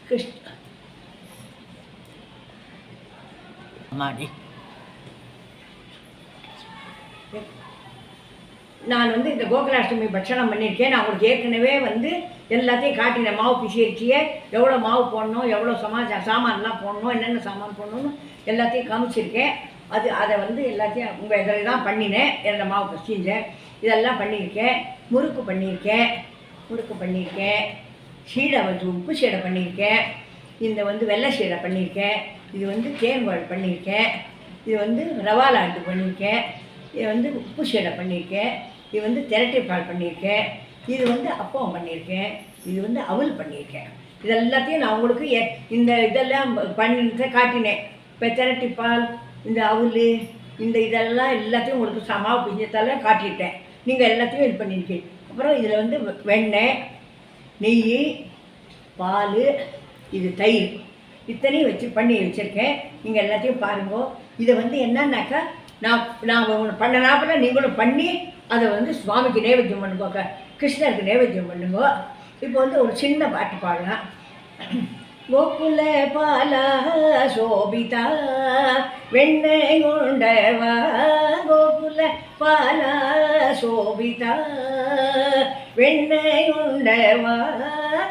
கிருஷ்ண மாடி நான் இந்த கோகுலாஷ்டமி பட்சணம் பண்ணியிருக்கேன். நான் உங்களுக்கு ஏற்கனவே எல்லாத்தையும் காட்டினேன். மாவு பிசைச்சியே எவ்வளோ மாவு போடணும், எவ்வளோ சாமான்லாம் போடணும், என்னென்ன சாமான் போடணும்னு எல்லாத்தையும் காமிச்சிருக்கேன். அதை எல்லாத்தையும் உங்கள் இதில் தான் பண்ணினேன். என்னோடய மாவு பிசைஞ்சேன், இதெல்லாம் பண்ணியிருக்கேன். முறுக்கு பண்ணியிருக்கேன். சீடை உப்பு சீடை பண்ணியிருக்கேன். இந்த வெள்ளை சீடை பண்ணியிருக்கேன். இது தேன்பால் பண்ணியிருக்கேன். இது ரவா லாட்டு பண்ணியிருக்கேன். இது உப்பு சீடை பண்ணியிருக்கேன். இது திரட்டை பால் பண்ணியிருக்கேன். இது அப்பம் பண்ணியிருக்கேன். இது அவல் பண்ணியிருக்கேன். இதெல்லாத்தையும் நான் உங்களுக்கு இதெல்லாம் பண்ணி காட்டினேன். இப்போ திரட்டை பால், இந்த அவல், இதெல்லாம் எல்லாத்தையும் உங்களுக்கு மாவு பிஞ்சத்தால காட்டிட்டேன். நீங்கள் எல்லாத்தையும் இது பண்ணியிருக்கீங்க. அப்புறம் இதில் வெண்ணெய், நெய், பால், இது தயிர் இத்தனையும் வச்சு பண்ணி வச்சுருக்கேன். நீங்கள் எல்லாத்தையும் பாருங்க. இதை என்னன்னாக்கா நான் பண்ணனாப்பில் நீங்களும் பண்ணி அதை சுவாமிக்கு நைவேத்தியம் பண்ணுங்க, கிருஷ்ணருக்கு நைவேத்தியம் பண்ணுங்க. இப்போ ஒரு சின்ன பாட்டு பாடலாம். கோகுல பாலா சோபிதா வெண்ணெய் உண்டவா, கோகுல பாலா சோபிதா வெண்ணெய் உண்டவா,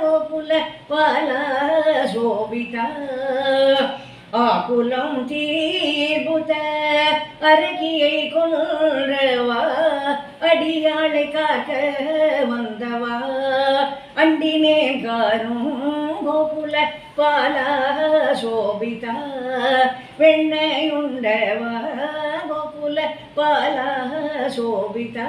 கோகுல பாலா சோபிதா ஆகுலம் தீர்புத அரகியை கொன்றவா, அடியாளை காக்க வந்தவா, அண்டினேன் காரும் கோகுல பாலா சோபிதா வெண்ணெய் உண்டவா, கோகுல பாலா சோபிதா.